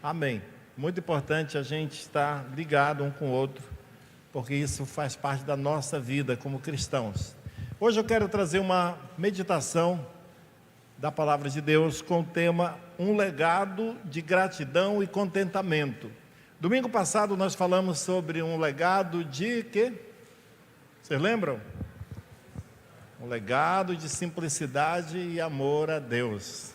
Amém. Muito importante a gente estar ligado um com o outro, porque isso faz parte da nossa vida como cristãos. Hoje eu quero trazer uma meditação da Palavra de Deus com o tema Um legado de gratidão e contentamento. Domingo passado nós falamos sobre um legado de quê? Vocês lembram? Um legado de simplicidade e amor a Deus.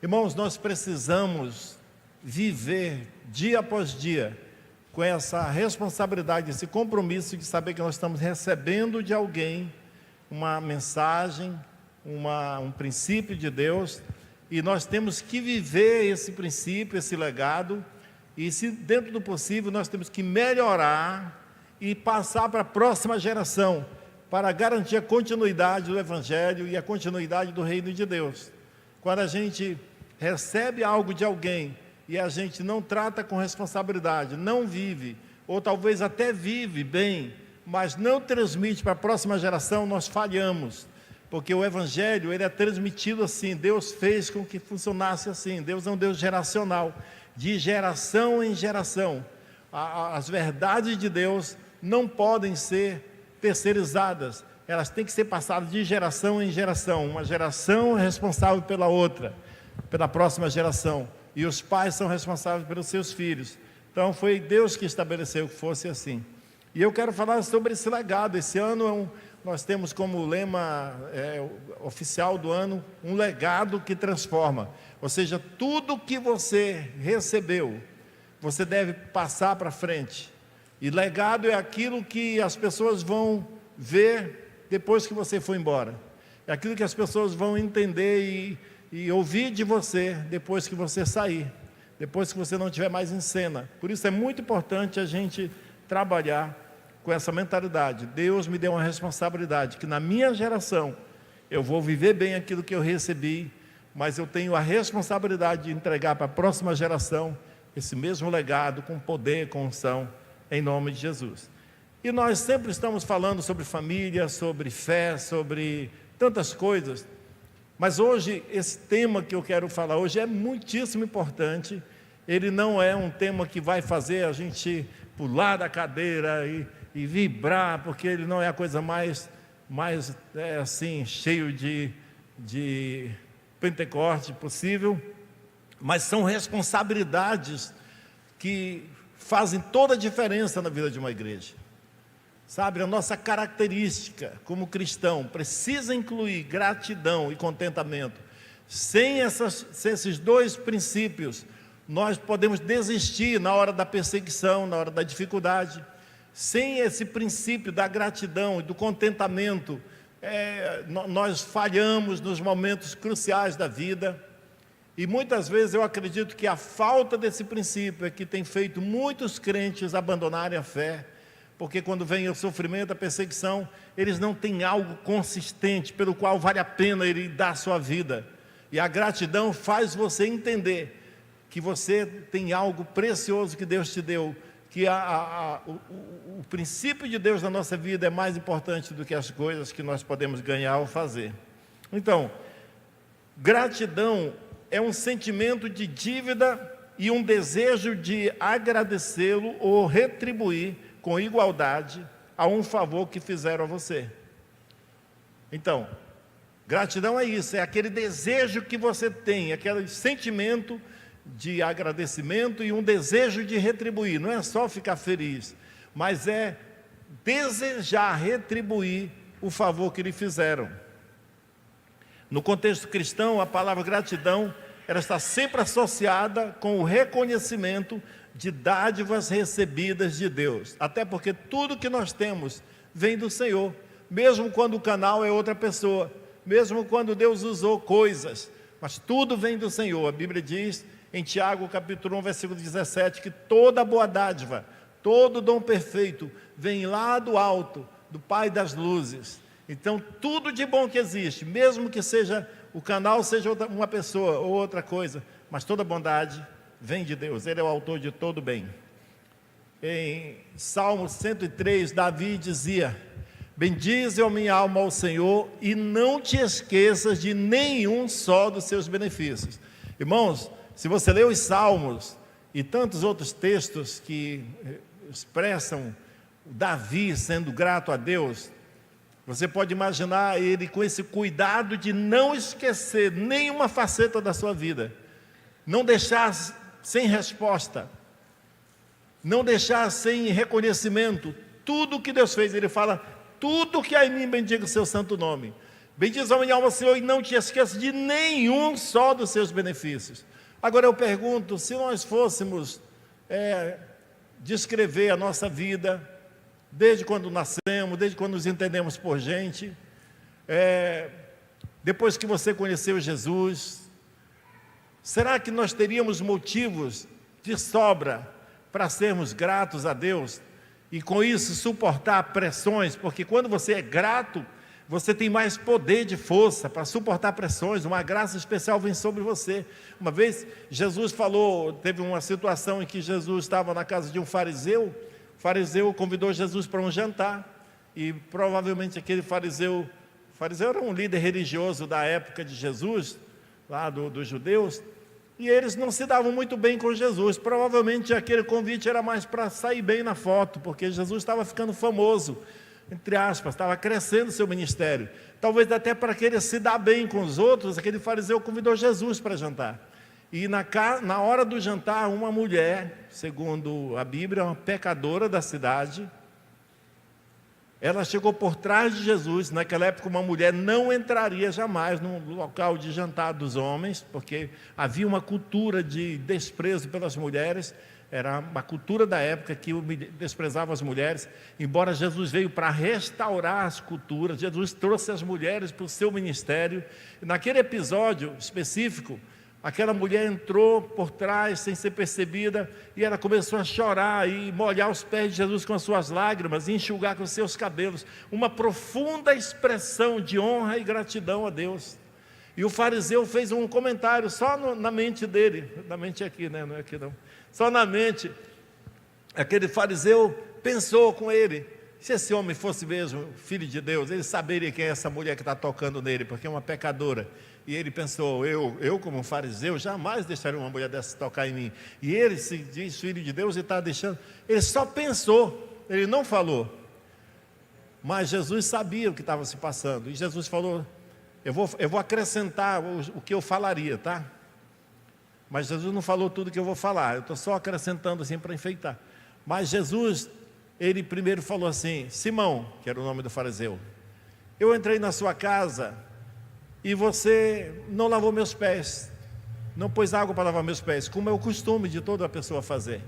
Irmãos, nós precisamos viver dia após dia com essa responsabilidade, esse compromisso de saber que nós estamos recebendo de alguém uma mensagem, um princípio de Deus, e nós temos que viver esse princípio, esse legado, e se dentro do possível nós temos que melhorar e passar para a próxima geração, para garantir a continuidade do Evangelho e a continuidade do Reino de Deus. Quando a gente recebe algo de alguém e a gente não trata com responsabilidade, não vive, ou talvez até vive bem, mas não transmite para a próxima geração, nós falhamos. Porque o Evangelho, ele é transmitido assim, Deus fez com que funcionasse assim. Deus é um Deus geracional, de geração em geração. As verdades de Deus não podem ser terceirizadas, elas têm que ser passadas de geração em geração. Uma geração é responsável pela outra, pela próxima geração, e os pais são responsáveis pelos seus filhos. Então foi Deus que estabeleceu que fosse assim. E eu quero falar sobre esse legado. Esse ano nós temos como lema oficial do ano, um legado que transforma. Ou seja, tudo que você recebeu, você deve passar para frente. E legado é aquilo que as pessoas vão ver depois que você for embora. É aquilo que as pessoas vão entender e ouvir de você depois que você sair, depois que você não estiver mais em cena. Por isso é muito importante a gente trabalhar com essa mentalidade. Deus me deu uma responsabilidade, que na minha geração eu vou viver bem aquilo que eu recebi, mas eu tenho a responsabilidade de entregar para a próxima geração esse mesmo legado com poder, com unção, em nome de Jesus. E nós sempre estamos falando sobre família, sobre fé, sobre tantas coisas, mas hoje, esse tema que eu quero falar hoje é muitíssimo importante. Ele não é um tema que vai fazer a gente pular da cadeira e vibrar, porque ele não é a coisa mais assim, cheio de Pentecoste possível, mas são responsabilidades que fazem toda a diferença na vida de uma igreja. Sabe, a nossa característica como cristão precisa incluir gratidão e contentamento. Sem esses dois princípios, nós podemos desistir na hora da perseguição, na hora da dificuldade. Sem esse princípio da gratidão e do contentamento, nós falhamos nos momentos cruciais da vida. E muitas vezes eu acredito que a falta desse princípio é que tem feito muitos crentes abandonarem a fé, porque quando vem o sofrimento, a perseguição, eles não têm algo consistente pelo qual vale a pena ele dar a sua vida. E a gratidão faz você entender que você tem algo precioso que Deus te deu, que o princípio de Deus na nossa vida é mais importante do que as coisas que nós podemos ganhar ou fazer. Então, gratidão é um sentimento de dívida e um desejo de agradecê-lo ou retribuir com igualdade a um favor que fizeram a você. Então, gratidão é isso, é aquele desejo que você tem, aquele sentimento de agradecimento e um desejo de retribuir. Não é só ficar feliz, mas é desejar retribuir o favor que lhe fizeram. No contexto cristão, a palavra gratidão, ela está sempre associada com o reconhecimento de dádivas recebidas de Deus, até porque tudo que nós temos vem do Senhor, mesmo quando o canal é outra pessoa, mesmo quando Deus usou coisas, mas tudo vem do Senhor. A Bíblia diz em Tiago capítulo 1, versículo 17, que toda boa dádiva, todo dom perfeito, vem lá do alto, do Pai das luzes. Então tudo de bom que existe, mesmo que seja o canal seja uma pessoa ou outra coisa, mas toda bondade vem de Deus, Ele é o autor de todo bem. Em Salmo 103, Davi dizia: bendize, ó minha alma, ao Senhor, e não te esqueças de nenhum só dos seus benefícios. Irmãos, se você lê os Salmos e tantos outros textos que expressam Davi sendo grato a Deus, você pode imaginar ele com esse cuidado de não esquecer nenhuma faceta da sua vida, não deixar sem resposta, não deixar sem reconhecimento tudo que Deus fez. Ele fala: tudo que há em mim bendiga o seu santo nome. Bendiz a minha alma, Senhor, e não te esqueça de nenhum só dos seus benefícios. Agora eu pergunto, se nós fôssemos descrever a nossa vida, desde quando nascemos, desde quando nos entendemos por gente, depois que você conheceu Jesus, será que nós teríamos motivos de sobra para sermos gratos a Deus e com isso suportar pressões? Porque quando você é grato, você tem mais poder de força para suportar pressões, uma graça especial vem sobre você. Uma vez Jesus falou, teve uma situação em que Jesus estava na casa de um fariseu. O fariseu convidou Jesus para um jantar, e provavelmente aquele fariseu era um líder religioso da época de Jesus, lá dos judeus, e eles não se davam muito bem com Jesus. Provavelmente aquele convite era mais para sair bem na foto, porque Jesus estava ficando famoso, entre aspas, estava crescendo seu ministério. Talvez até para querer se dar bem com os outros, aquele fariseu convidou Jesus para jantar. E na hora do jantar, uma mulher, segundo a Bíblia, uma pecadora da cidade, ela chegou por trás de Jesus. Naquela época uma mulher não entraria jamais no local de jantar dos homens, porque havia uma cultura de desprezo pelas mulheres. Era uma cultura da época que desprezava as mulheres. Embora Jesus veio para restaurar as culturas, Jesus trouxe as mulheres para o seu ministério. E naquele episódio específico, aquela mulher entrou por trás sem ser percebida, e ela começou a chorar e molhar os pés de Jesus com as suas lágrimas e enxugar com os seus cabelos, uma profunda expressão de honra e gratidão a Deus. E o fariseu fez um comentário só na mente dele, na mente aqui, né? Não é aqui não, só na mente. Aquele fariseu pensou com ele: se esse homem fosse mesmo filho de Deus, ele saberia quem é essa mulher que está tocando nele, porque é uma pecadora. E ele pensou: eu como fariseu jamais deixaria uma mulher dessa tocar em mim. E ele se diz filho de Deus e está deixando. Ele só pensou, ele não falou. Mas Jesus sabia o que estava se passando. E Jesus falou: eu vou acrescentar o que eu falaria, tá? Mas Jesus não falou tudo que eu vou falar, eu estou só acrescentando assim para enfeitar. Mas Jesus, ele primeiro falou assim: Simão, que era o nome do fariseu, eu entrei na sua casa e você não lavou meus pés, não pôs água para lavar meus pés, como é o costume de toda pessoa fazer.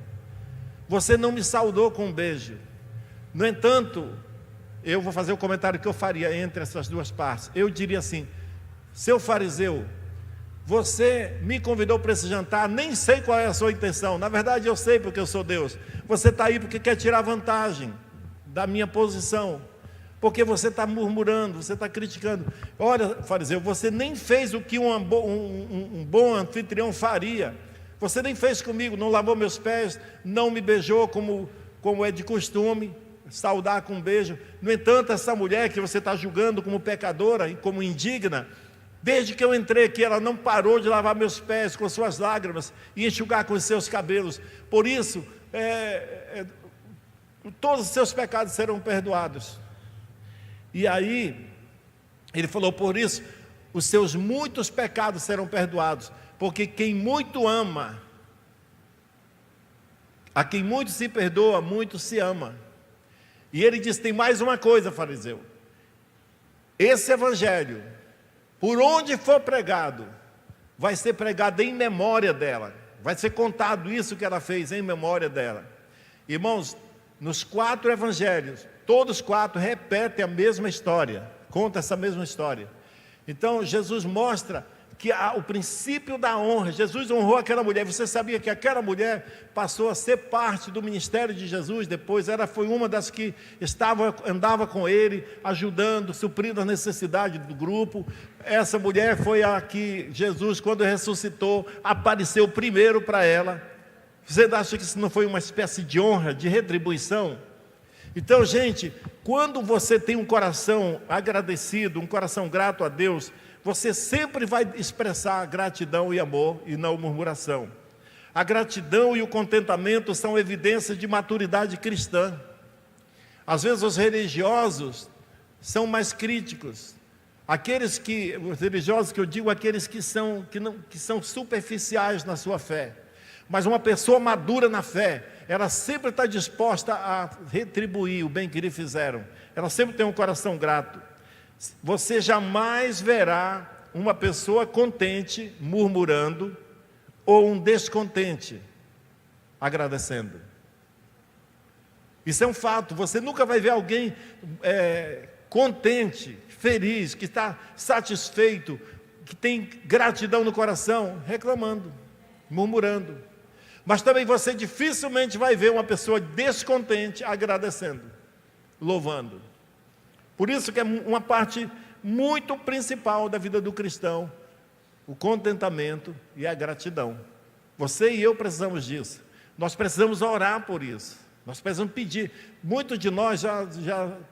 Você não me saudou com um beijo. No entanto, eu vou fazer o comentário que eu faria entre essas duas partes. Eu diria assim: seu fariseu, você me convidou para esse jantar, nem sei qual é a sua intenção. Na verdade eu sei, porque eu sou Deus. Você está aí porque quer tirar vantagem da minha posição, porque você está murmurando, você está criticando. Olha, fariseu, você nem fez o que um bom anfitrião faria. Você nem fez comigo, não lavou meus pés, não me beijou como é de costume, saudar com um beijo. No entanto, essa mulher que você está julgando como pecadora e como indigna, desde que eu entrei aqui, ela não parou de lavar meus pés com suas lágrimas e enxugar com os seus cabelos. Por isso, todos os seus pecados serão perdoados. E aí, ele falou: por isso, os seus muitos pecados serão perdoados, porque quem muito ama, a quem muito se perdoa, muito se ama. E ele diz: tem mais uma coisa, fariseu, esse evangelho, por onde for pregado, vai ser pregado em memória dela, vai ser contado isso que ela fez em memória dela. Irmãos, nos 4 evangelhos, todos 4 repetem a mesma história, conta essa mesma história. Então Jesus mostra que o princípio da honra, Jesus honrou aquela mulher. Você sabia que aquela mulher passou a ser parte do ministério de Jesus depois? Ela foi uma das que andava com ele, ajudando, suprindo as necessidades do grupo. Essa mulher foi a que Jesus, quando ressuscitou, apareceu primeiro para ela. Você acha que isso não foi uma espécie de honra, de retribuição? Então, gente, quando você tem um coração agradecido, um coração grato a Deus, você sempre vai expressar gratidão e amor e não murmuração. A gratidão e o contentamento são evidências de maturidade cristã. Às vezes os religiosos são mais críticos. Os religiosos que eu digo, aqueles que são superficiais na sua fé. Mas uma pessoa madura na fé, ela sempre está disposta a retribuir o bem que lhe fizeram. Ela sempre tem um coração grato. Você jamais verá uma pessoa contente murmurando ou um descontente agradecendo. Isso é um fato. Você nunca vai ver alguém contente, feliz, que está satisfeito, que tem gratidão no coração, reclamando, murmurando. Mas também você dificilmente vai ver uma pessoa descontente agradecendo, louvando. Por isso que é uma parte muito principal da vida do cristão, o contentamento e a gratidão. Você e eu precisamos disso. Nós precisamos orar por isso. Nós precisamos pedir. Muitos de nós já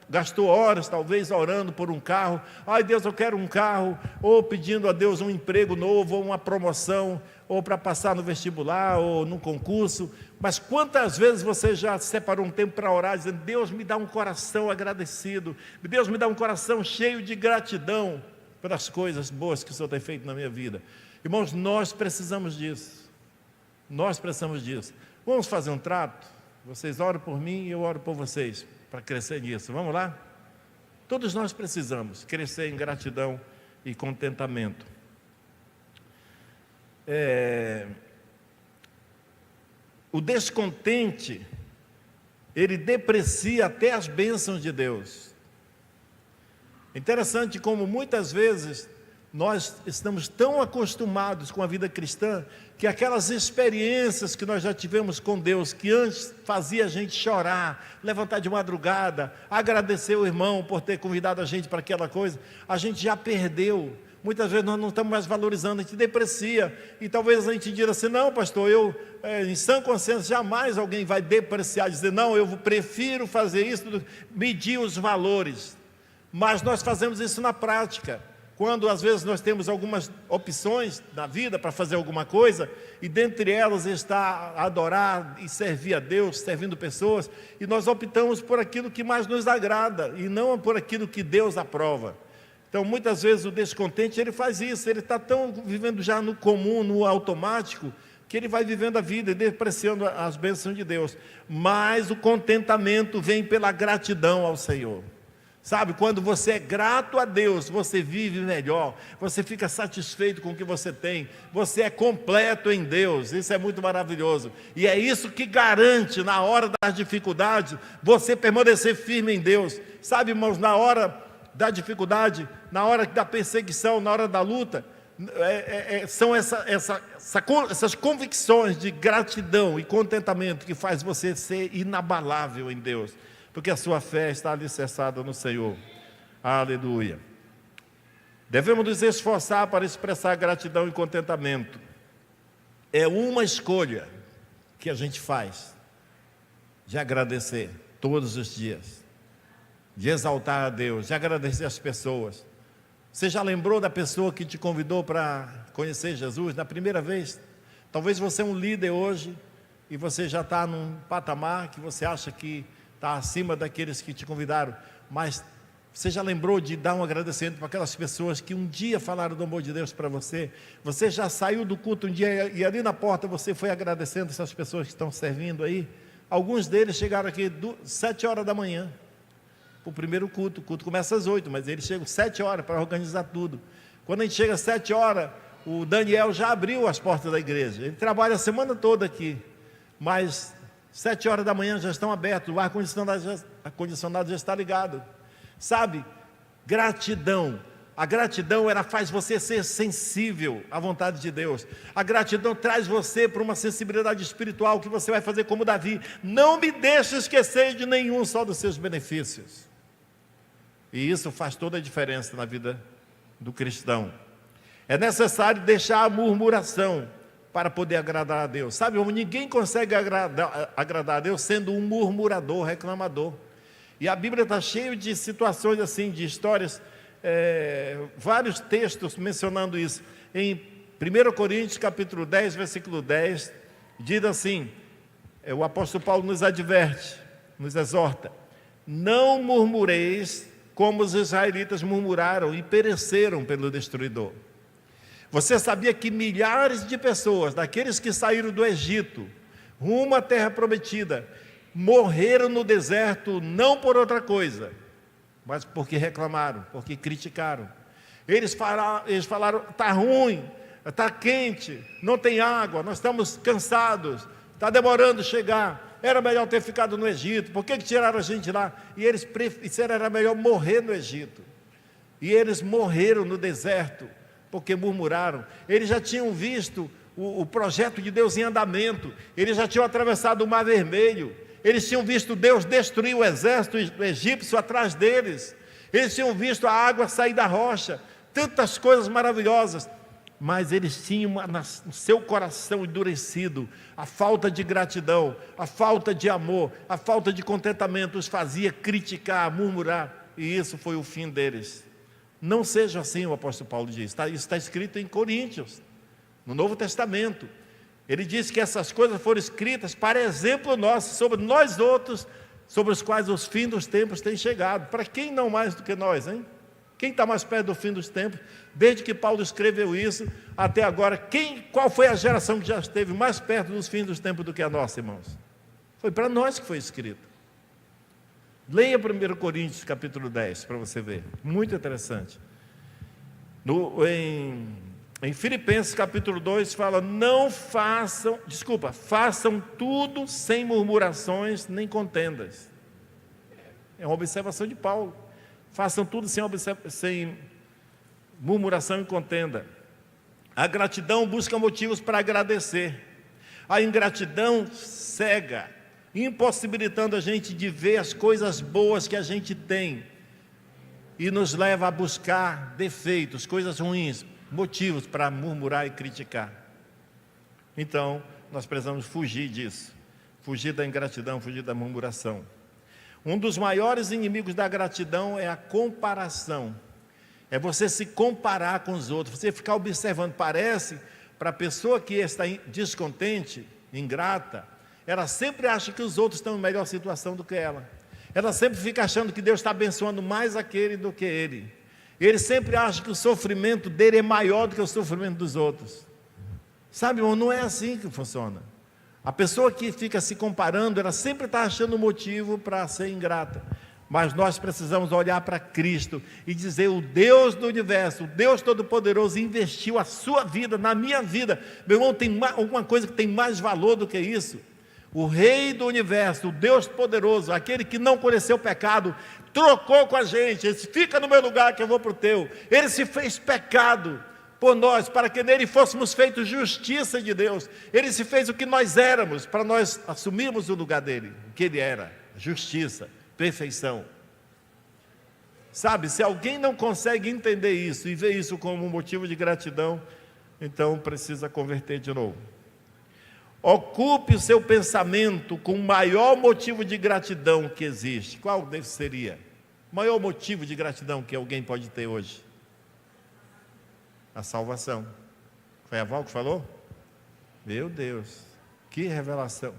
gastou horas, talvez, orando por um carro. Ai, Deus, eu quero um carro. Ou pedindo a Deus um emprego novo, ou uma promoção, ou para passar no vestibular, ou num concurso. Mas quantas vezes você já separou um tempo para orar, dizendo: Deus, me dá um coração agradecido. Deus, me dá um coração cheio de gratidão pelas coisas boas que o Senhor tem feito na minha vida. Irmãos, nós precisamos disso. Nós precisamos disso. Vamos fazer um trato? Vocês oram por mim e eu oro por vocês, para crescer nisso. Vamos lá? Todos nós precisamos crescer em gratidão e contentamento. O descontente, ele deprecia até as bênçãos de Deus. Interessante como muitas vezes nós estamos tão acostumados com a vida cristã, que aquelas experiências que nós já tivemos com Deus, que antes fazia a gente chorar, levantar de madrugada, agradecer o irmão por ter convidado a gente para aquela coisa, a gente já perdeu. Muitas vezes nós não estamos mais valorizando, a gente deprecia, e talvez a gente diga assim: não, pastor, em sã consciência, jamais alguém vai depreciar, dizer: não, eu prefiro fazer isso, medir os valores. Mas nós fazemos isso na prática. Quando às vezes nós temos algumas opções na vida para fazer alguma coisa, e dentre elas está adorar e servir a Deus, servindo pessoas, e nós optamos por aquilo que mais nos agrada, e não por aquilo que Deus aprova. Então muitas vezes o descontente, ele faz isso, ele está tão vivendo já no comum, no automático, que ele vai vivendo a vida e depreciando as bênçãos de Deus. Mas o contentamento vem pela gratidão ao Senhor. Sabe, quando você é grato a Deus, você vive melhor, você fica satisfeito com o que você tem, você é completo em Deus, isso é muito maravilhoso. E é isso que garante, na hora das dificuldades, você permanecer firme em Deus. Sabe, irmãos, na hora da dificuldade, na hora da perseguição, na hora da luta, são essas convicções de gratidão e contentamento que faz você ser inabalável em Deus, porque a sua fé está alicerçada no Senhor. Aleluia. Devemos nos esforçar para expressar gratidão e contentamento. É uma escolha que a gente faz, de agradecer todos os dias, de exaltar a Deus, de agradecer as pessoas. Você já lembrou da pessoa que te convidou para conhecer Jesus na primeira vez? Talvez você é um líder hoje, e você já está num patamar que você acha que está acima daqueles que te convidaram, mas você já lembrou de dar um agradecimento para aquelas pessoas que um dia falaram do amor de Deus para você? Você já saiu do culto um dia e ali na porta você foi agradecendo essas pessoas que estão servindo aí? Alguns deles chegaram aqui 7 horas da manhã, o primeiro culto. O culto começa às 8, mas eles chegam 7 horas para organizar tudo. Quando a gente chega às 7 horas, o Daniel já abriu as portas da igreja. Ele trabalha a semana toda aqui, mas 7 horas da manhã já estão abertos, o ar-condicionado já está ligado. Sabe, gratidão. A gratidão, ela faz você ser sensível à vontade de Deus. A gratidão traz você para uma sensibilidade espiritual que você vai fazer como Davi: não me deixe esquecer de nenhum só dos seus benefícios. E isso faz toda a diferença na vida do cristão. É necessário deixar a murmuração para poder agradar a Deus. Sabe, ninguém consegue agradar a Deus sendo um murmurador, reclamador. E a Bíblia está cheia de situações assim, de histórias vários textos mencionando isso. Em 1 Coríntios capítulo 10, versículo 10, diz assim, o apóstolo Paulo nos adverte, nos exorta: não murmureis como os israelitas murmuraram e pereceram pelo destruidor. Você sabia que milhares de pessoas, daqueles que saíram do Egito, rumo à terra prometida, morreram no deserto não por outra coisa, mas porque reclamaram, porque criticaram. Eles falaram, está ruim, está quente, não tem água, nós estamos cansados, está demorando chegar, era melhor ter ficado no Egito, por que tiraram a gente lá? E eles disseram que era melhor morrer no Egito. E eles morreram no deserto, porque murmuraram. Eles já tinham visto o projeto de Deus em andamento, eles já tinham atravessado o Mar Vermelho, eles tinham visto Deus destruir o exército egípcio atrás deles, eles tinham visto a água sair da rocha, tantas coisas maravilhosas, mas eles tinham no seu coração endurecido a falta de gratidão, a falta de amor, a falta de contentamento os fazia criticar, murmurar, e isso foi o fim deles. Não seja assim, o apóstolo Paulo diz, isso está escrito em Coríntios, no Novo Testamento. Ele diz que essas coisas foram escritas para exemplo nosso, sobre nós outros, sobre os quais os fins dos tempos têm chegado. Para quem não mais do que nós, hein? Quem está mais perto do fim dos tempos? Desde que Paulo escreveu isso até agora, qual foi a geração que já esteve mais perto dos fins dos tempos do que a nossa, irmãos? Foi para nós que foi escrito. Leia 1 Coríntios capítulo 10 para você ver, muito interessante. Em Filipenses capítulo 2 fala, façam tudo sem murmurações nem contendas. É uma observação de Paulo. Façam tudo sem murmuração e contenda. A gratidão busca motivos para agradecer. A ingratidão cega, impossibilitando a gente de ver as coisas boas que a gente tem e nos leva a buscar defeitos, coisas ruins, motivos para murmurar e criticar. Então, nós precisamos fugir disso, fugir da ingratidão, fugir da murmuração. Um dos maiores inimigos da gratidão é a comparação. É você se comparar com os outros, você ficar observando. Parece, para a pessoa que está descontente, ingrata, ela sempre acha que os outros estão em melhor situação do que ela. Ela sempre fica achando que Deus está abençoando mais aquele do que ele. Ele sempre acha que o sofrimento dele é maior do que o sofrimento dos outros. Sabe, irmão, não é assim que funciona. A pessoa que fica se comparando, ela sempre está achando motivo para ser ingrata. Mas nós precisamos olhar para Cristo e dizer, o Deus do universo, o Deus Todo-Poderoso investiu a sua vida, na minha vida. Meu irmão, tem alguma coisa que tem mais valor do que isso? O Rei do universo, o Deus poderoso, aquele que não conheceu o pecado, trocou com a gente. Ele disse, fica no meu lugar que eu vou para o teu. Ele se fez pecado por nós, para que nele fôssemos feitos justiça de Deus. Ele se fez o que nós éramos, para nós assumirmos o lugar dele, o que ele era, justiça, perfeição. Sabe, se alguém não consegue entender isso e ver isso como um motivo de gratidão, então precisa converter de novo. Ocupe o seu pensamento com o maior motivo de gratidão que existe. Qual seria? O maior motivo de gratidão que alguém pode ter hoje? A salvação. Foi a Val que falou? Meu Deus, que revelação.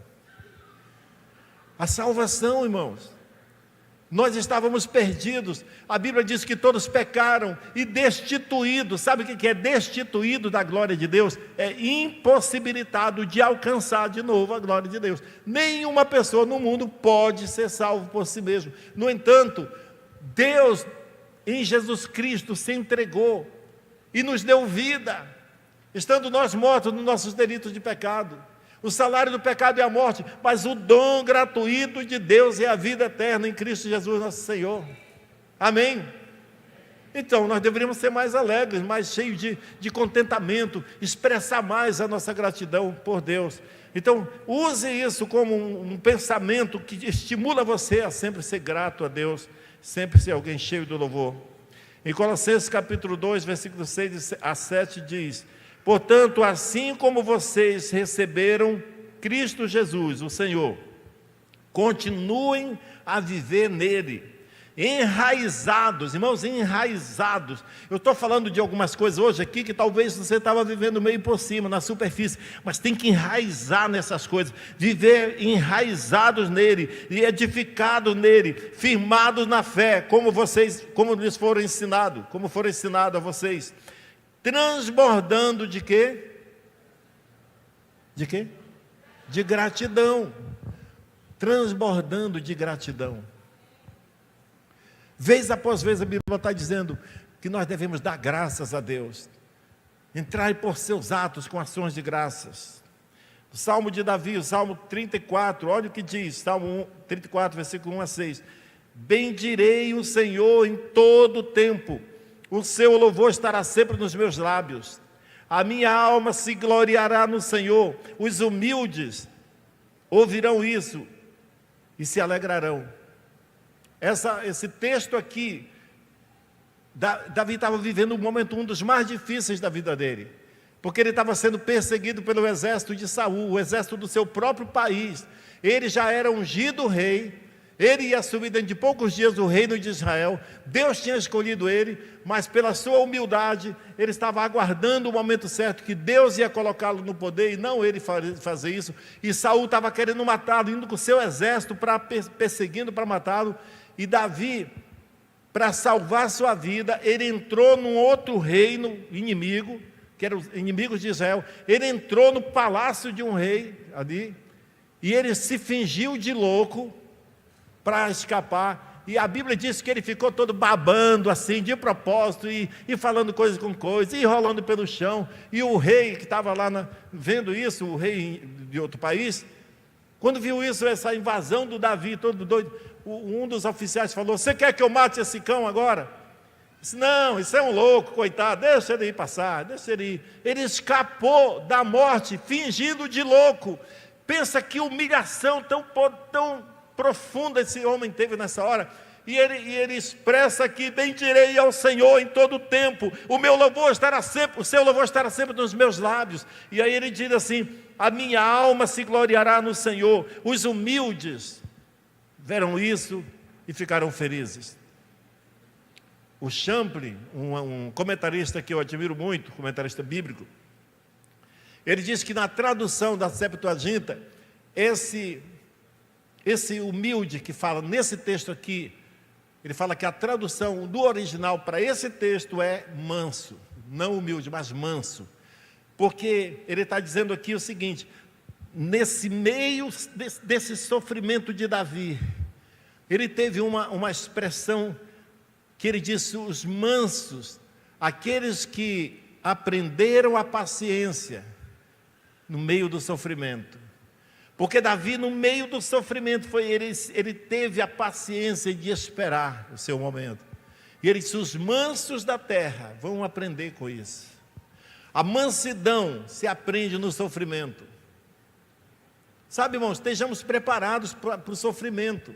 A salvação, irmãos. Nós estávamos perdidos. A Bíblia diz que todos pecaram e destituídos. Sabe o que é destituído da glória de Deus? É impossibilitado de alcançar de novo a glória de Deus. Nenhuma pessoa no mundo pode ser salvo por si mesmo. No entanto, Deus em Jesus Cristo se entregou e nos deu vida, estando nós mortos nos nossos delitos de pecado. O salário do pecado é a morte, mas o dom gratuito de Deus é a vida eterna em Cristo Jesus nosso Senhor. Amém? Então, nós deveríamos ser mais alegres, mais cheios de contentamento, expressar mais a nossa gratidão por Deus. Então, use isso como um pensamento que estimula você a sempre ser grato a Deus, sempre ser alguém cheio do louvor. Em Colossenses capítulo 2, versículos 6 a 7 diz, portanto, assim como vocês receberam Cristo Jesus, o Senhor, continuem a viver nele, enraizados, irmãos, enraizados. Eu estou falando de algumas coisas hoje aqui que talvez você estava vivendo meio por cima, na superfície, mas tem que enraizar nessas coisas, viver enraizados nele, e edificados nele, firmados na fé, como lhes foram ensinados, como foram ensinados a vocês, transbordando de quê? De quê? De gratidão, transbordando de gratidão. Vez após vez a Bíblia está dizendo que nós devemos dar graças a Deus, entrar por seus atos com ações de graças. O Salmo de Davi, o Salmo 34, olha o que diz, Salmo 34, versículo 1 a 6. Bendirei o Senhor em todo o tempo, o seu louvor estará sempre nos meus lábios. A minha alma se gloriará no Senhor, os humildes ouvirão isso e se alegrarão. Esse texto aqui, Davi estava vivendo um dos mais difíceis da vida dele, porque ele estava sendo perseguido pelo exército de Saul, o exército do seu próprio país. Ele já era ungido rei, ele ia assumir dentro de poucos dias o reino de Israel. Deus tinha escolhido ele, mas pela sua humildade, ele estava aguardando o momento certo, que Deus ia colocá-lo no poder, e não ele fazer isso. E Saul estava querendo matá-lo, indo com o seu exército, perseguindo para matá-lo. E Davi, para salvar sua vida, ele entrou num outro reino inimigo, que eram os inimigos de Israel. Ele entrou no palácio de um rei ali, e ele se fingiu de louco para escapar. E a Bíblia diz que ele ficou todo babando assim, de propósito, e falando coisas com coisas, e rolando pelo chão. E o rei que estava lá vendo isso, o rei de outro país, quando viu isso, essa invasão do Davi, todo doido, um dos oficiais falou: você quer que eu mate esse cão agora? Disse: não, isso é um louco, coitado, deixa ele ir passar, deixa ele ir. Ele escapou da morte, fingindo de louco. Pensa que humilhação tão profunda esse homem teve nessa hora. E ele expressa aqui: bendirei ao Senhor em todo o tempo, o seu louvor estará sempre nos meus lábios. E aí ele diz assim: a minha alma se gloriará no Senhor, os humildes verão isso e ficarão felizes. O Champlin, um comentarista que eu admiro muito, comentarista bíblico, ele diz que na tradução da Septuaginta, esse humilde que fala nesse texto aqui, ele fala que a tradução do original para esse texto é manso, não humilde, mas manso, porque ele está dizendo aqui o seguinte: nesse meio desse sofrimento de Davi, ele teve uma expressão que ele disse: os mansos, aqueles que aprenderam a paciência no meio do sofrimento. Porque Davi, no meio do sofrimento, ele teve a paciência de esperar o seu momento. E ele disse: os mansos da terra vão aprender com isso. A mansidão se aprende no sofrimento. Sabe, irmãos, estejamos preparados para o sofrimento.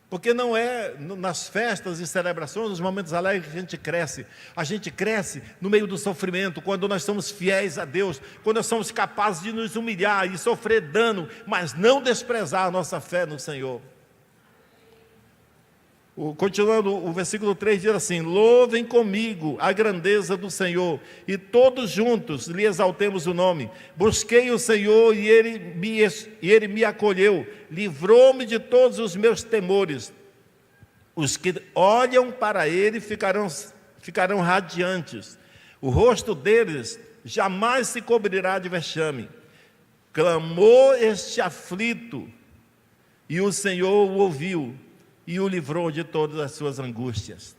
Porque não é nas festas e celebrações, nos momentos alegres que a gente cresce. A gente cresce no meio do sofrimento, quando nós somos fiéis a Deus, quando nós somos capazes de nos humilhar e sofrer dano, mas não desprezar a nossa fé no Senhor. Continuando, o versículo 3 diz assim: louvem comigo a grandeza do Senhor, e todos juntos lhe exaltemos o nome. Busquei o Senhor e ele me acolheu, livrou-me de todos os meus temores. Os que olham para ele ficarão radiantes, o rosto deles jamais se cobrirá de vexame. Clamou este aflito, e o Senhor o ouviu e o livrou de todas as suas angústias.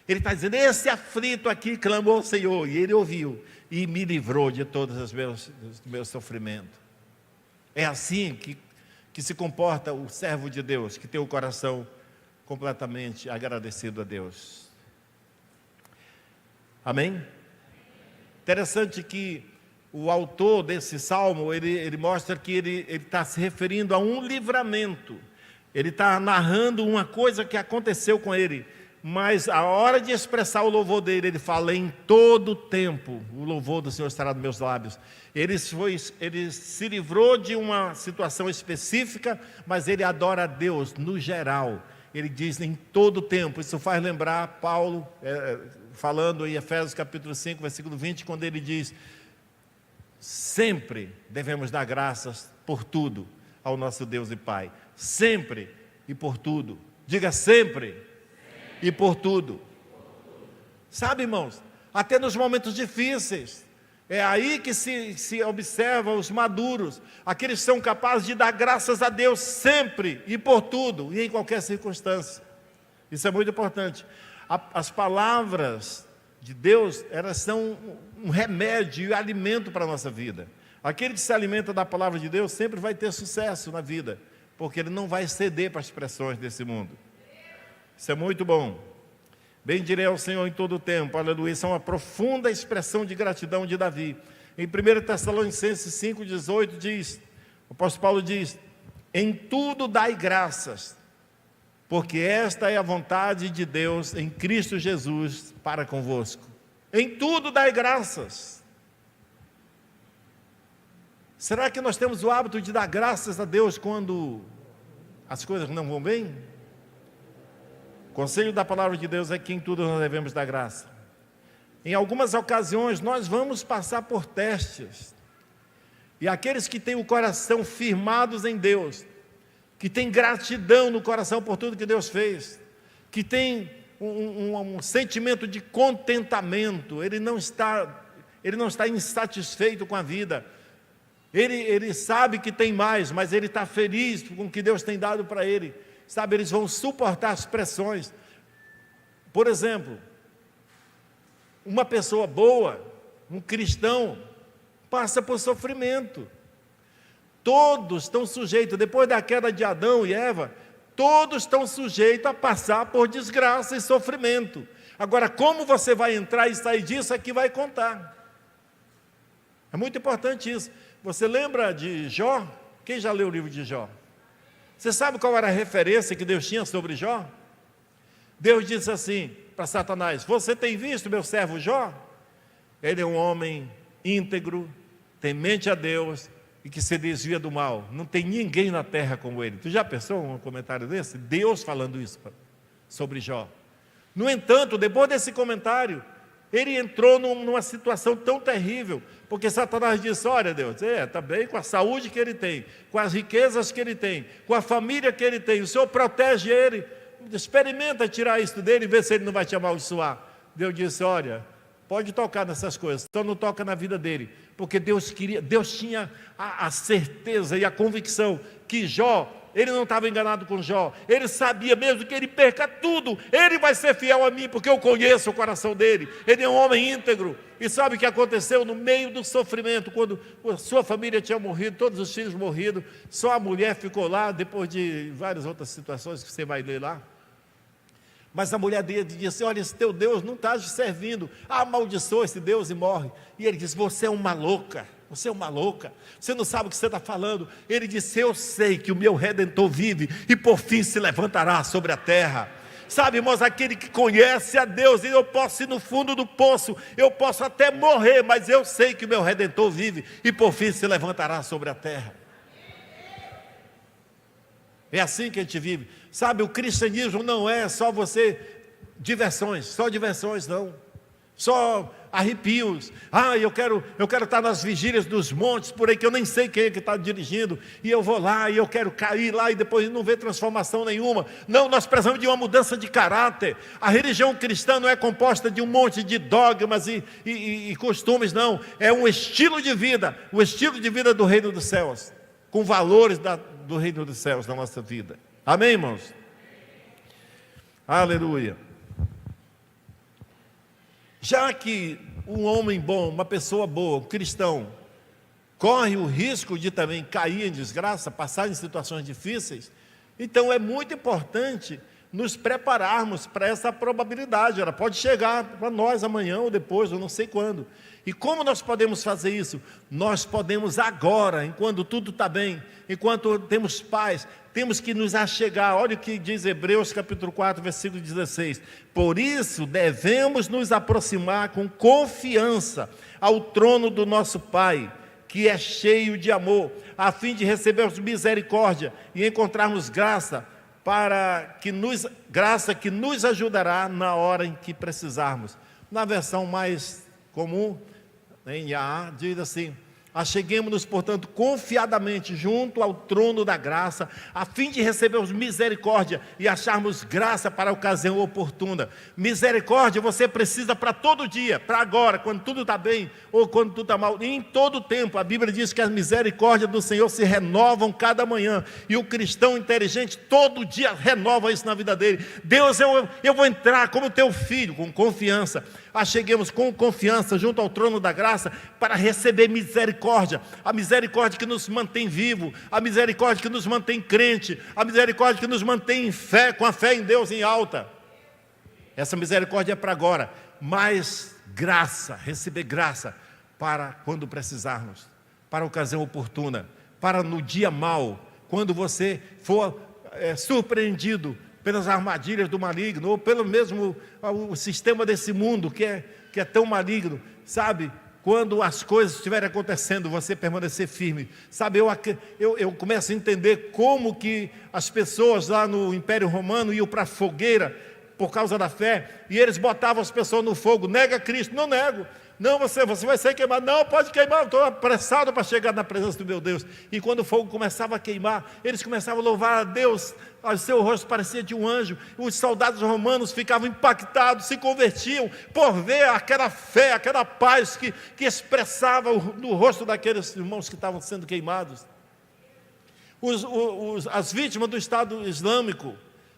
Ele está dizendo: esse aflito aqui clamou ao Senhor, e ele ouviu, e me livrou de todos os meus sofrimentos. É assim que se comporta o servo de Deus, que tem o coração completamente agradecido a Deus. Amém? Interessante que o autor desse salmo, ele mostra que ele está se referindo a um livramento. Ele está narrando uma coisa que aconteceu com ele, mas a hora de expressar o louvor dele, ele fala: em todo o tempo o louvor do Senhor estará nos meus lábios. Ele se livrou de uma situação específica, mas ele adora a Deus no geral. ele diz em todo tempo. Isso faz lembrar Paulo, falando em Efésios capítulo 5, versículo 20, quando ele diz: sempre devemos dar graças por tudo ao nosso Deus e Pai. Sempre e por tudo. Diga sempre e por tudo. Sabe, irmãos, até nos momentos difíceis, é aí que se observa os maduros, aqueles que são capazes de dar graças a Deus sempre e por tudo e em qualquer circunstância. Isso é muito importante. As palavras de Deus, elas são um remédio e alimento para a nossa vida. Aquele que se alimenta da palavra de Deus sempre vai ter sucesso na vida, porque ele não vai ceder para as pressões desse mundo. Isso é muito bom. Bendirei ao Senhor em todo o tempo, aleluia. Isso é uma profunda expressão de gratidão de Davi. Em 1 Tessalonicenses 5,18 diz, o apóstolo Paulo diz: em tudo dai graças, porque esta é a vontade de Deus em Cristo Jesus para convosco. Em tudo dai graças. Será que nós temos o hábito de dar graças a Deus quando as coisas não vão bem? O conselho da palavra de Deus é que em tudo nós devemos dar graça. Em algumas ocasiões nós vamos passar por testes. E aqueles que têm o coração firmados em Deus, que têm gratidão no coração por tudo que Deus fez, que tem um sentimento de contentamento, ele não está insatisfeito com a vida, ele sabe que tem mais, mas ele está feliz com o que Deus tem dado para ele, sabe, eles vão suportar as pressões. Por exemplo, uma pessoa boa, um cristão, passa por sofrimento. Todos estão sujeitos, depois da queda de Adão e Eva, todos estão sujeitos a passar por desgraça e sofrimento. Agora, como você vai entrar e sair disso é que vai contar. É muito importante isso. Você lembra de Jó? Quem já leu o livro de Jó? Você sabe qual era a referência que Deus tinha sobre Jó? Deus disse assim para Satanás: você tem visto meu servo Jó? Ele é um homem íntegro, temente a Deus e que se desvia do mal. Não tem ninguém na terra como ele. Tu já pensou um comentário desse? Deus falando isso sobre Jó. No entanto, depois desse comentário, ele entrou numa situação tão terrível, porque Satanás disse: olha Deus, está bem, com a saúde que ele tem, com as riquezas que ele tem, com a família que ele tem, o Senhor protege ele, experimenta tirar isso dele e ver se ele não vai te amaldiçoar. Deus disse: olha, pode tocar nessas coisas, então não toca na vida dele, porque Deus tinha a certeza e a convicção que Jó, ele não estava enganado com Jó, ele sabia mesmo que ele perca tudo, ele vai ser fiel a mim, porque eu conheço o coração dele, ele é um homem íntegro. E sabe o que aconteceu no meio do sofrimento, quando a sua família tinha morrido, todos os filhos morridos, só a mulher ficou lá, depois de várias outras situações que você vai ler lá. Mas a mulher dele disse: olha, esse teu Deus não está te servindo, amaldiçoa esse Deus e morre. E ele disse: você é uma louca, você é uma louca, você não sabe o que você está falando. Ele disse: eu sei que o meu Redentor vive e por fim se levantará sobre a terra. Sabe, irmãos, aquele que conhece a Deus, e eu posso ir no fundo do poço, eu posso até morrer, mas eu sei que o meu Redentor vive e por fim se levantará sobre a terra. É assim que a gente vive. Sabe, o cristianismo não é só só diversões não. Só arrepios. Eu quero estar nas vigílias dos montes, por aí que eu nem sei quem é que está dirigindo, e eu vou lá, e eu quero cair lá, e depois não ver transformação nenhuma. Não, nós precisamos de uma mudança de caráter. A religião cristã não é composta de um monte de dogmas e costumes, não. É um estilo de vida, o estilo de vida do reino dos céus, com valores do reino dos céus na nossa vida. Amém, irmãos? Aleluia. Já que um homem bom, uma pessoa boa, um cristão, corre o risco de também cair em desgraça, passar em situações difíceis, então é muito importante nos prepararmos para essa probabilidade. Ela pode chegar para nós amanhã ou depois, ou não sei quando. E como nós podemos fazer isso? Nós podemos agora, enquanto tudo está bem, enquanto temos paz, temos que nos achegar. Olha o que diz Hebreus capítulo 4, versículo 16. Por isso devemos nos aproximar com confiança ao trono do nosso Pai, que é cheio de amor, a fim de recebermos misericórdia e encontrarmos graça graça que nos ajudará na hora em que precisarmos. Na versão mais comum, em AA, diz assim: acheguemo-nos, portanto, confiadamente junto ao trono da graça, a fim de recebermos misericórdia e acharmos graça para a ocasião oportuna. Misericórdia você precisa para todo dia, para agora, quando tudo está bem ou quando tudo está mal. E em todo tempo, a Bíblia diz que as misericórdias do Senhor se renovam cada manhã. E o cristão inteligente, todo dia, renova isso na vida dele. Deus, eu vou entrar como teu filho, com confiança. Acheguemos com confiança junto ao trono da graça para receber misericórdia, a misericórdia que nos mantém vivo, a misericórdia que nos mantém crente, a misericórdia que nos mantém em fé, com a fé em Deus em alta. Essa misericórdia é para agora, mas graça, receber graça para quando precisarmos, para a ocasião oportuna, para no dia mau, quando você for surpreendido pelas armadilhas do maligno, ou pelo mesmo o sistema desse mundo que é tão maligno, sabe? Quando as coisas estiverem acontecendo, você permanecer firme. Sabe, eu começo a entender como que as pessoas lá no Império Romano iam para a fogueira por causa da fé, e eles botavam as pessoas no fogo. Nega Cristo, não nego. Não, você vai ser queimado. Não, pode queimar, eu estou apressado para chegar na presença do meu Deus. E quando o fogo começava a queimar, eles começavam a louvar a Deus. O seu rosto parecia de um anjo. Os soldados romanos ficavam impactados, se convertiam por ver aquela fé, aquela paz que expressava no rosto daqueles irmãos que estavam sendo queimados. As vítimas do Estado Islâmico,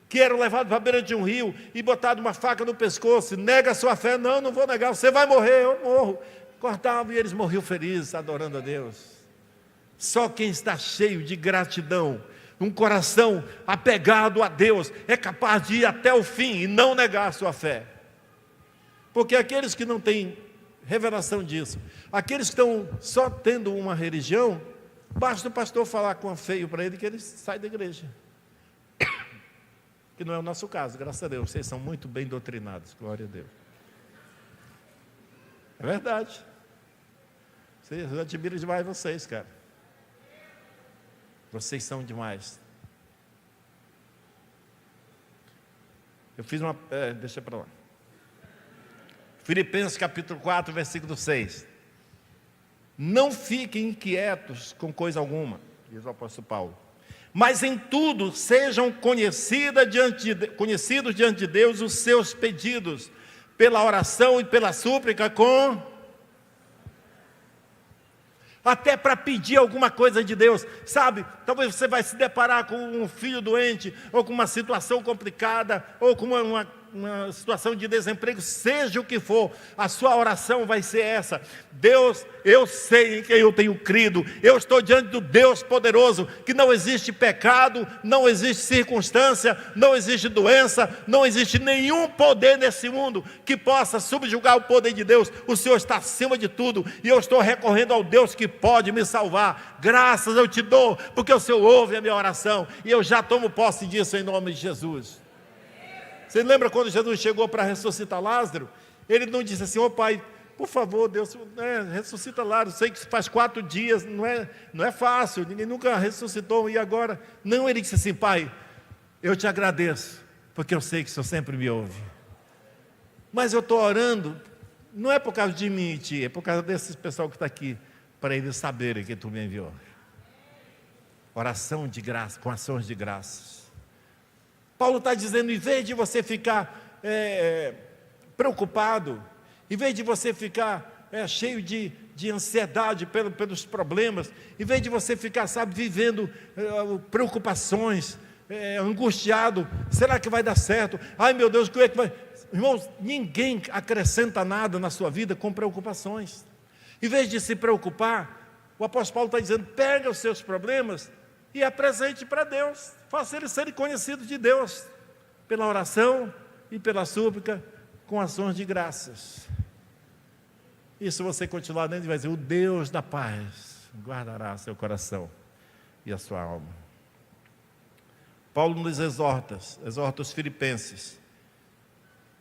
que eram levados para a beira de um rio e botados uma faca no pescoço: nega a sua fé. Não, não vou negar, você vai morrer, eu morro. Cortavam e eles morriam felizes, adorando a Deus. Só quem está cheio de gratidão, um coração apegado a Deus, é capaz de ir até o fim e não negar a sua fé. Porque aqueles que não têm revelação disso, aqueles que estão só tendo uma religião, basta o pastor falar com a feio para ele que ele sai da igreja. Que não é o nosso caso, graças a Deus. Vocês são muito bem doutrinados, glória a Deus. É verdade. Eu admiro demais vocês, cara. Vocês são demais. Eu fiz uma... deixa para lá. Filipenses capítulo 4, versículo 6. Não fiquem inquietos com coisa alguma, diz o apóstolo Paulo. Mas em tudo sejam conhecidos diante de Deus os seus pedidos, pela oração e pela súplica até para pedir alguma coisa de Deus, sabe? Talvez você vai se deparar com um filho doente, ou com uma situação complicada, ou com uma situação de desemprego, seja o que for, a sua oração vai ser essa: Deus, eu sei em quem eu tenho crido, eu estou diante do Deus poderoso, que não existe pecado, não existe circunstância, não existe doença, não existe nenhum poder nesse mundo que possa subjugar o poder de Deus. O Senhor está acima de tudo, e eu estou recorrendo ao Deus que pode me salvar. Graças eu te dou, porque o Senhor ouve a minha oração, e eu já tomo posse disso em nome de Jesus. Você lembra quando Jesus chegou para ressuscitar Lázaro? Ele não disse assim: ô Pai, por favor, Deus, ressuscita Lázaro. Sei que faz 4 dias, não é fácil, ninguém nunca ressuscitou, e agora? Não, ele disse assim: Pai, eu te agradeço, porque eu sei que o Senhor sempre me ouve. Mas eu estou orando, não é por causa de mim e ti, é por causa desse pessoal que está aqui, para eles saberem que tu me enviou. Oração de graça, com ações de graças. Paulo está dizendo: em vez de você ficar preocupado, em vez de você ficar cheio de ansiedade pelos problemas, em vez de você ficar, sabe, vivendo preocupações, angustiado: será que vai dar certo? Ai meu Deus, como é que vai? Irmãos, ninguém acrescenta nada na sua vida com preocupações. Em vez de se preocupar, o apóstolo Paulo está dizendo: pega os seus problemas e apresente para Deus, faça eles serem conhecidos de Deus, pela oração e pela súplica, com ações de graças. E se você continuar dentro, vai dizer: o Deus da paz guardará seu coração e a sua alma. Paulo nos exorta os filipenses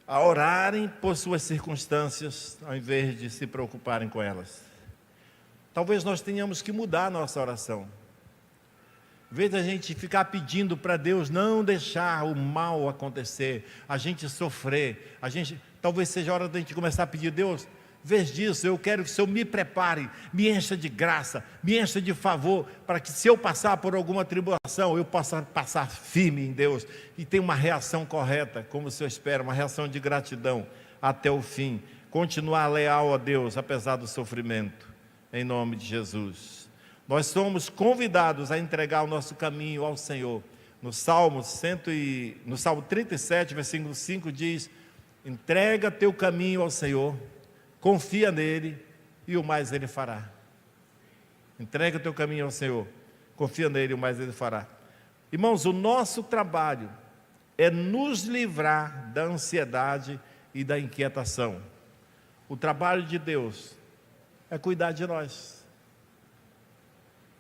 a orarem por suas circunstâncias, ao invés de se preocuparem com elas. Talvez nós tenhamos que mudar a nossa oração. Em vez da gente ficar pedindo para Deus não deixar o mal acontecer, a gente sofrer, talvez seja a hora da gente começar a pedir: Deus, em vez disso, eu quero que o Senhor me prepare, me encha de graça, me encha de favor, para que, se eu passar por alguma tribulação, eu possa passar firme em Deus e ter uma reação correta, como o Senhor espera, uma reação de gratidão até o fim. Continuar leal a Deus, apesar do sofrimento, em nome de Jesus. Nós somos convidados a entregar o nosso caminho ao Senhor. No Salmo 37, versículo 5 diz: entrega teu caminho ao Senhor, confia nele e o mais ele fará. Entrega teu caminho ao Senhor, confia nele e o mais ele fará. Irmãos, o nosso trabalho é nos livrar da ansiedade e da inquietação. O trabalho de Deus é cuidar de nós.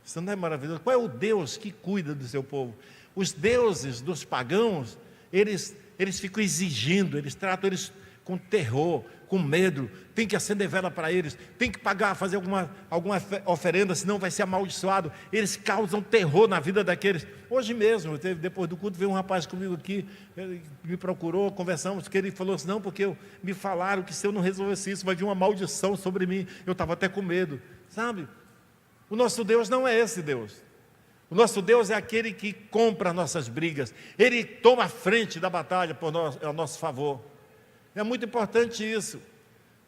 Isso não é maravilhoso? Qual é o Deus que cuida do seu povo? Os deuses dos pagãos, eles ficam exigindo, eles tratam eles com terror, com medo, tem que acender vela para eles, tem que pagar, fazer alguma oferenda, senão vai ser amaldiçoado. Eles causam terror na vida daqueles. Hoje mesmo, depois do culto, veio um rapaz comigo aqui, ele me procurou, conversamos, que ele falou assim: não, porque me falaram que se eu não resolvesse isso, vai vir uma maldição sobre mim. Eu estava até com medo, sabe? O nosso Deus não é esse Deus. O nosso Deus é aquele que compra nossas brigas, Ele toma a frente da batalha a nosso favor. É muito importante isso,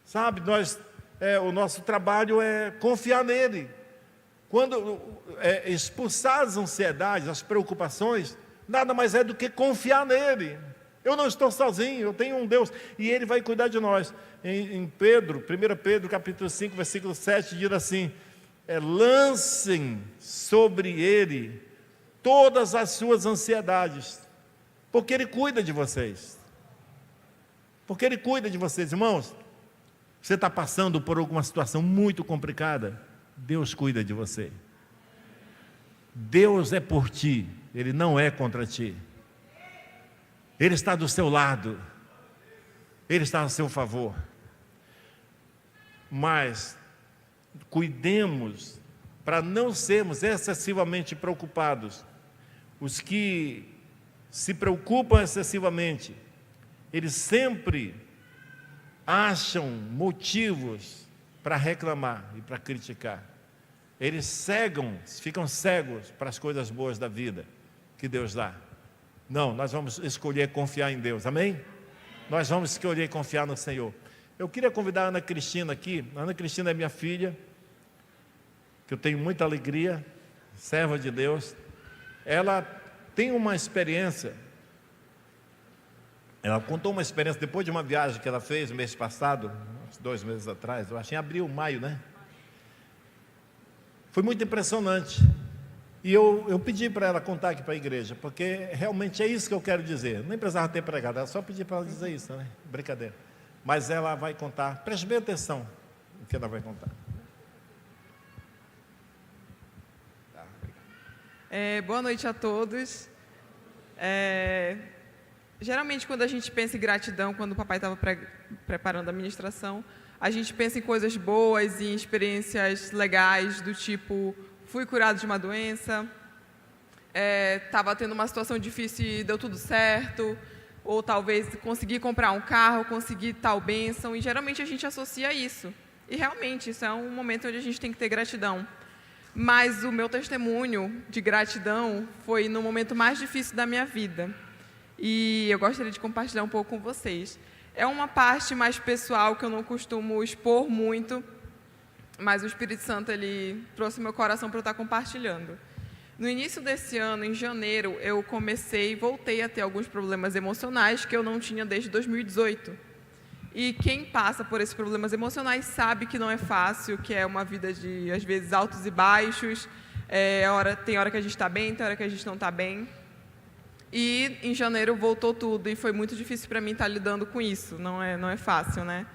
sabe? O nosso trabalho é confiar nele. Quando expulsar as ansiedades, as preocupações, nada mais é do que confiar nele. Eu não estou sozinho, eu tenho um Deus e Ele vai cuidar de nós. Em 1 Pedro capítulo 5, versículo 7, diz assim: lancem sobre Ele todas as suas ansiedades, porque Ele cuida de vocês. Porque Ele cuida de vocês, irmãos. Você está passando por alguma situação muito complicada, Deus cuida de você. Deus é por ti, Ele não é contra ti. Ele está do seu lado, Ele está a seu favor. Mas cuidemos para não sermos excessivamente preocupados. Os que se preocupam excessivamente, eles sempre acham motivos para reclamar e para criticar. Eles ficam cegos para as coisas boas da vida que Deus dá. Não, nós vamos escolher confiar em Deus, amém? Nós vamos escolher confiar no Senhor. Eu queria convidar a Ana Cristina aqui. A Ana Cristina é minha filha, que eu tenho muita alegria, serva de Deus. Ela tem uma experiência. Ela contou uma experiência depois de uma viagem que ela fez no mês passado, uns 2 meses atrás, eu acho em abril, maio, né? Foi muito impressionante. E eu pedi para ela contar aqui para a igreja, porque realmente é isso que eu quero dizer. Nem precisava ter pregado, era só pedir para ela dizer isso, né? Brincadeira. Mas ela vai contar, preste bem atenção no que ela vai contar. Boa noite a todos. Geralmente, quando a gente pensa em gratidão, quando o papai estava preparando a ministração, a gente pensa em coisas boas, em experiências legais, do tipo: fui curado de uma doença, estava tendo uma situação difícil e deu tudo certo, ou talvez consegui comprar um carro, consegui tal bênção, e geralmente a gente associa isso. E realmente, isso é um momento onde a gente tem que ter gratidão. Mas o meu testemunho de gratidão foi no momento mais difícil da minha vida. E eu gostaria de compartilhar um pouco com vocês. É uma parte mais pessoal que eu não costumo expor muito, mas o Espírito Santo, ele trouxe meu coração para eu estar compartilhando. No início desse ano, em janeiro, eu voltei a ter alguns problemas emocionais que eu não tinha desde 2018. E quem passa por esses problemas emocionais sabe que não é fácil, que é uma vida de, às vezes, altos e baixos. Tem hora que a gente está bem, tem hora que a gente não está bem. E em janeiro voltou tudo e foi muito difícil para mim estar lidando com isso, não é fácil, né?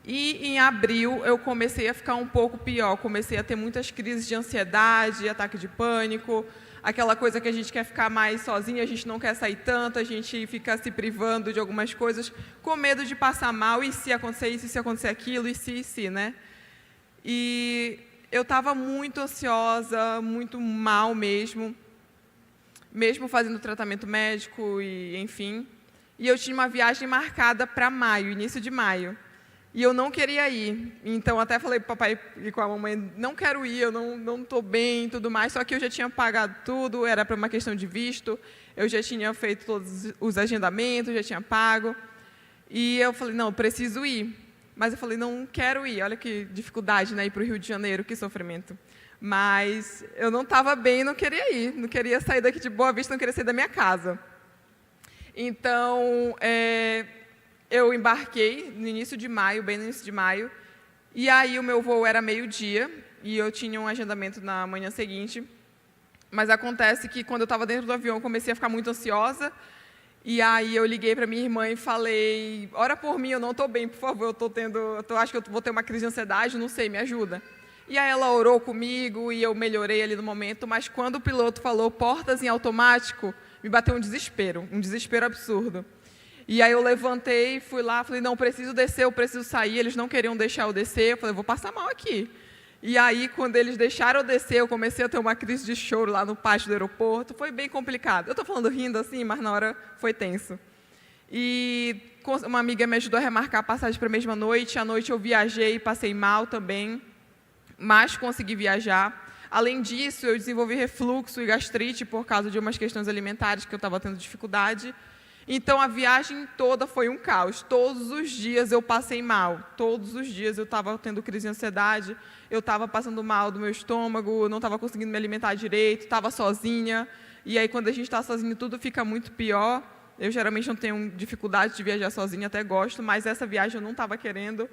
E em abril eu comecei a ficar um pouco pior, comecei a ter muitas crises de ansiedade, ataque de pânico, aquela coisa que a gente quer ficar mais sozinha, a gente não quer sair tanto, a gente fica se privando de algumas coisas, com medo de passar mal, e se acontecer isso, e se acontecer aquilo, e se, né? E eu estava muito ansiosa, muito mal mesmo. mesmo fazendo tratamento médico e enfim. E eu tinha uma viagem marcada para maio, início de maio. E eu não queria ir. Então, até falei para o papai e com a mamãe, não quero ir, eu não estou bem e tudo mais. Só que eu já tinha pagado tudo, era para uma questão de visto. Eu já tinha feito todos os agendamentos, já tinha pago. E eu falei, não, eu preciso ir. Mas eu falei, não quero ir. Olha que dificuldade, né, ir para o Rio de Janeiro, que sofrimento. Mas eu não estava bem, não queria ir. Não queria sair daqui de Boa Vista, não queria sair da minha casa. Então, eu embarquei no início de maio, bem no início de maio, e aí o meu voo era meio-dia, e eu tinha um agendamento na manhã seguinte, mas acontece que quando eu estava dentro do avião, eu comecei a ficar muito ansiosa, e aí eu liguei para minha irmã e falei, ora por mim, eu não estou bem, por favor, acho que eu vou ter uma crise de ansiedade, não sei, me ajuda. E aí ela orou comigo, e eu melhorei ali no momento, mas quando o piloto falou portas em automático, me bateu um desespero absurdo. E aí eu levantei, fui lá, falei, não, preciso descer, eu preciso sair, eles não queriam deixar eu descer, eu falei, vou passar mal aqui. E aí, quando eles deixaram eu descer, eu comecei a ter uma crise de choro lá no pátio do aeroporto, foi bem complicado. Eu estou falando rindo assim, mas na hora foi tenso. E uma amiga me ajudou a remarcar a passagem para a mesma noite, à noite eu viajei, passei mal também, mas consegui viajar. Além disso, eu desenvolvi refluxo e gastrite por causa de umas questões alimentares que eu estava tendo dificuldade. Então, a viagem toda foi um caos. Todos os dias eu passei mal. Todos os dias eu estava tendo crise de ansiedade, eu estava passando mal do meu estômago, eu não estava conseguindo me alimentar direito, estava sozinha. E aí, quando a gente está sozinho, tudo fica muito pior. Eu, geralmente, não tenho dificuldade de viajar sozinha, até gosto, mas essa viagem eu não estava querendo.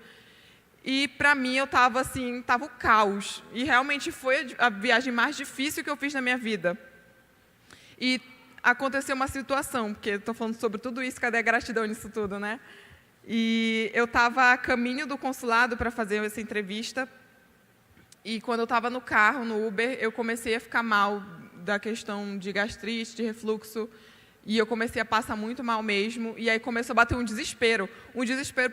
E, para mim, eu estava assim, estava o caos. E, realmente, foi a viagem mais difícil que eu fiz na minha vida. E aconteceu uma situação, porque estou falando sobre tudo isso, cadê a gratidão nisso tudo, né? E eu estava a caminho do consulado para fazer essa entrevista, e quando eu estava no carro, no Uber, eu comecei a ficar mal da questão de gastrite, de refluxo, e eu comecei a passar muito mal mesmo, e aí começou a bater um desespero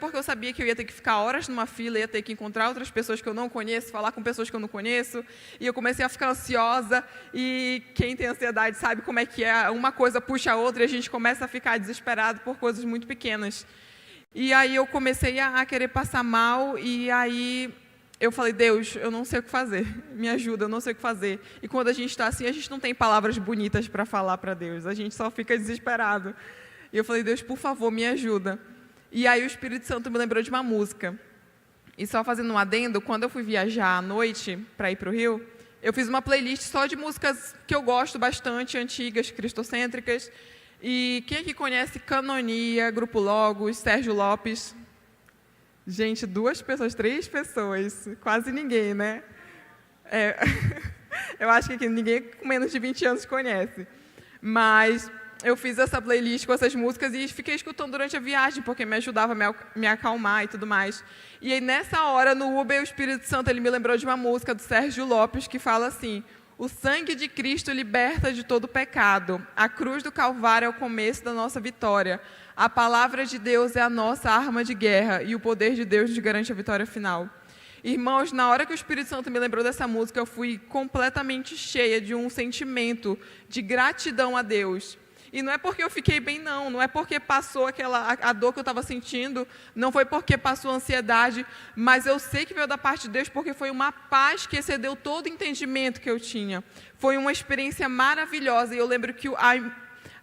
porque eu sabia que eu ia ter que ficar horas numa fila, ia ter que encontrar outras pessoas que eu não conheço, falar com pessoas que eu não conheço, e eu comecei a ficar ansiosa, e quem tem ansiedade sabe como é que é, uma coisa puxa a outra, e a gente começa a ficar desesperado por coisas muito pequenas. E aí eu comecei a querer passar mal, e aí eu falei, Deus, eu não sei o que fazer, me ajuda, eu não sei o que fazer. E quando a gente está assim, a gente não tem palavras bonitas para falar para Deus, a gente só fica desesperado. E eu falei, Deus, por favor, me ajuda. E aí o Espírito Santo me lembrou de uma música. E só fazendo um adendo, quando eu fui viajar à noite para ir para o Rio, eu fiz uma playlist só de músicas que eu gosto bastante, antigas, cristocêntricas. E quem aqui conhece Canonia, Grupo Logos, Sérgio Lopes? Gente, 2 pessoas, 3 pessoas, quase ninguém, né? Eu acho que aqui ninguém com menos de 20 anos conhece. Mas eu fiz essa playlist com essas músicas e fiquei escutando durante a viagem, porque me ajudava a me acalmar e tudo mais. E aí, nessa hora, no Uber, o Espírito Santo ele me lembrou de uma música do Sérgio Lopes, que fala assim, o sangue de Cristo liberta de todo pecado. A cruz do Calvário é o começo da nossa vitória. A palavra de Deus é a nossa arma de guerra e o poder de Deus nos garante a vitória final. Irmãos, na hora que o Espírito Santo me lembrou dessa música, eu fui completamente cheia de um sentimento de gratidão a Deus. E não é porque eu fiquei bem, não é porque passou a dor que eu estava sentindo, não foi porque passou a ansiedade, mas eu sei que veio da parte de Deus porque foi uma paz que excedeu todo o entendimento que eu tinha. Foi uma experiência maravilhosa e eu lembro que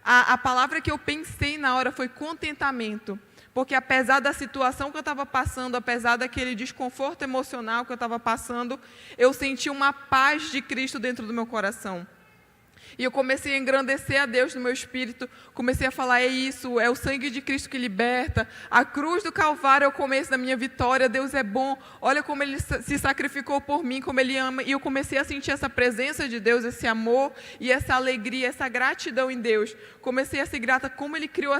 a palavra que eu pensei na hora foi contentamento, porque apesar da situação que eu estava passando, apesar daquele desconforto emocional que eu estava passando, eu senti uma paz de Cristo dentro do meu coração. E eu comecei a engrandecer a Deus no meu espírito, comecei a falar, é isso, é o sangue de Cristo que liberta, a cruz do Calvário é o começo da minha vitória, Deus é bom, olha como Ele se sacrificou por mim, como Ele ama, e eu comecei a sentir essa presença de Deus, esse amor e essa alegria, essa gratidão em Deus. Comecei a ser grata como Ele criou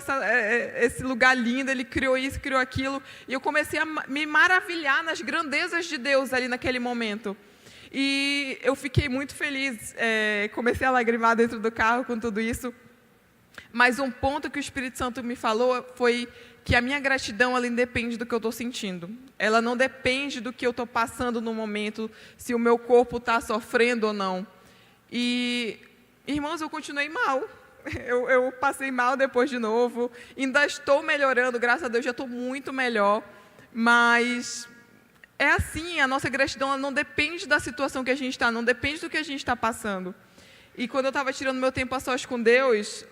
esse lugar lindo, Ele criou isso, criou aquilo, e eu comecei a me maravilhar nas grandezas de Deus ali naquele momento. E eu fiquei muito feliz, comecei a lagrimar dentro do carro com tudo isso. Mas um ponto que o Espírito Santo me falou foi que a minha gratidão, ela independe do que eu estou sentindo. Ela não depende do que eu estou passando no momento, se o meu corpo está sofrendo ou não. E Irmãos, eu continuei mal. Eu passei mal depois de novo. Ainda estou melhorando, graças a Deus já estou muito melhor. Mas é assim, a nossa gratidão ela não depende da situação que a gente está, não depende do que a gente está passando. E quando eu estava tirando meu tempo a sós com Deus,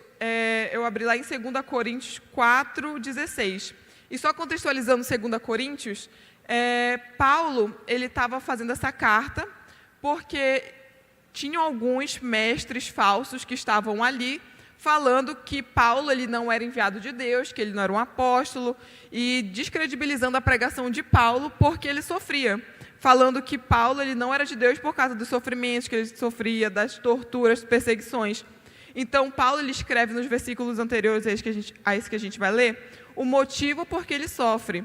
eu abri lá em 2 Coríntios 4:16. E só contextualizando 2 Coríntios, Paulo ele estava fazendo essa carta porque tinham alguns mestres falsos que estavam ali falando que Paulo ele não era enviado de Deus, que ele não era um apóstolo, e descredibilizando a pregação de Paulo porque ele sofria, falando que Paulo ele não era de Deus por causa dos sofrimentos que ele sofria, das torturas, perseguições. Então, Paulo ele escreve nos versículos anteriores a esse que a gente vai ler, o motivo por que ele sofre.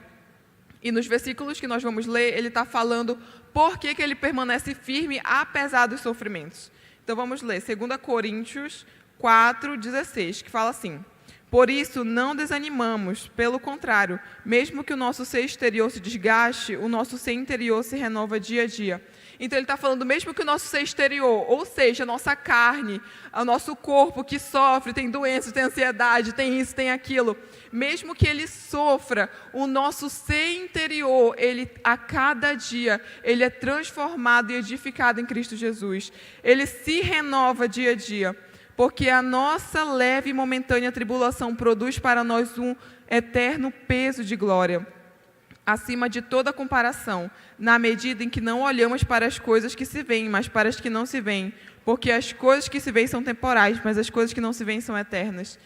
E nos versículos que nós vamos ler, ele está falando por que ele permanece firme apesar dos sofrimentos. Então, vamos ler 2 Coríntios 4:16, que fala assim: por isso não desanimamos, pelo contrário, mesmo que o nosso ser exterior se desgaste, o nosso ser interior se renova dia a dia. Então ele está falando mesmo que o nosso ser exterior, ou seja, a nossa carne, o nosso corpo que sofre, tem doenças, tem ansiedade, tem isso, tem aquilo, mesmo que ele sofra, o nosso ser interior, ele a cada dia, ele é transformado e edificado em Cristo Jesus. Ele se renova dia a dia. Porque a nossa leve e momentânea tribulação produz para nós um eterno peso de glória, acima de toda comparação, na medida em que não olhamos para as coisas que se veem, mas para as que não se veem. Porque as coisas que se veem são temporais, mas as coisas que não se veem são eternas.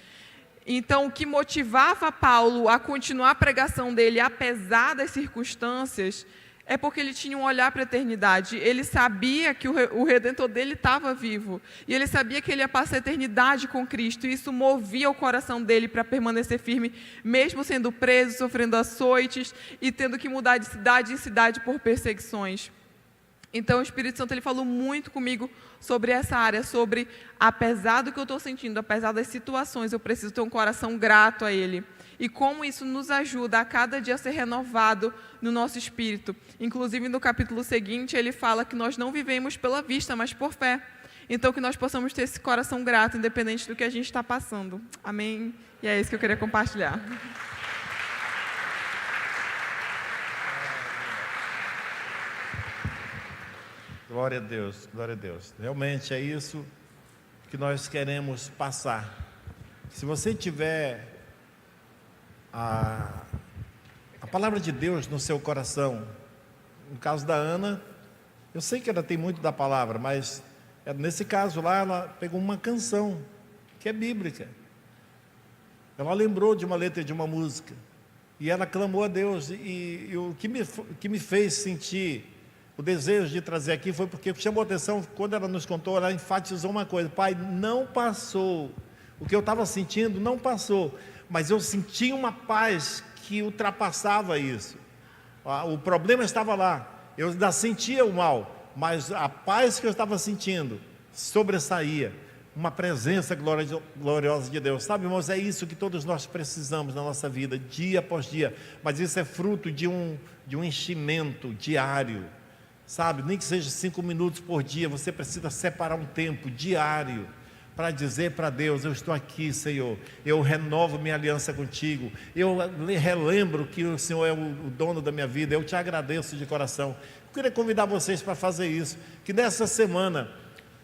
Então, o que motivava Paulo a continuar a pregação dele, apesar das circunstâncias, é porque ele tinha um olhar para a eternidade. Ele sabia que o Redentor dele estava vivo. E ele sabia que ele ia passar a eternidade com Cristo. E isso movia o coração dele para permanecer firme, mesmo sendo preso, sofrendo açoites e tendo que mudar de cidade em cidade por perseguições. Então, o Espírito Santo ele falou muito comigo sobre essa área, sobre, apesar do que eu estou sentindo, apesar das situações, eu preciso ter um coração grato a Ele. E como isso nos ajuda a cada dia a ser renovado no nosso espírito. Inclusive, no capítulo seguinte, ele fala que nós não vivemos pela vista, mas por fé. Então, que nós possamos ter esse coração grato, independente do que a gente está passando. Amém? E é isso que eu queria compartilhar. Glória a Deus, glória a Deus. Realmente é isso que nós queremos passar. Se você tiver a palavra de Deus no seu coração, no caso da Ana, eu sei que ela tem muito da palavra, mas nesse caso lá, ela pegou uma canção que é bíblica. Ela lembrou de uma letra de uma música e ela clamou a Deus. E o que me fez sentir o desejo de trazer aqui foi porque chamou a atenção, quando ela nos contou, ela enfatizou uma coisa: Pai, não passou, o que eu estava sentindo não passou, mas eu senti uma paz que ultrapassava isso. O problema estava lá, eu ainda sentia o mal, mas a paz que eu estava sentindo sobressaía, uma presença gloriosa de Deus. Sabe, irmãos, é isso que todos nós precisamos na nossa vida, dia após dia, mas isso é fruto de um enchimento diário. Sabe, nem que seja 5 minutos por dia, você precisa separar um tempo diário para dizer para Deus: eu estou aqui, Senhor, eu renovo minha aliança contigo, eu relembro que o Senhor é o dono da minha vida, eu te agradeço de coração. Eu queria convidar vocês para fazer isso, que nessa semana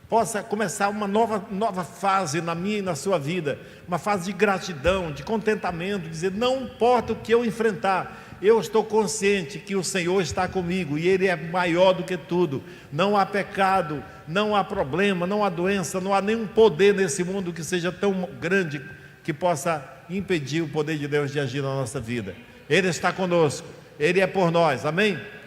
possa começar uma nova fase na minha e na sua vida, uma fase de gratidão, de contentamento, dizer: não importa o que eu enfrentar, eu estou consciente que o Senhor está comigo e Ele é maior do que tudo. Não há pecado, não há problema, não há doença, não há nenhum poder nesse mundo que seja tão grande que possa impedir o poder de Deus de agir na nossa vida. Ele está conosco, Ele é por nós, amém?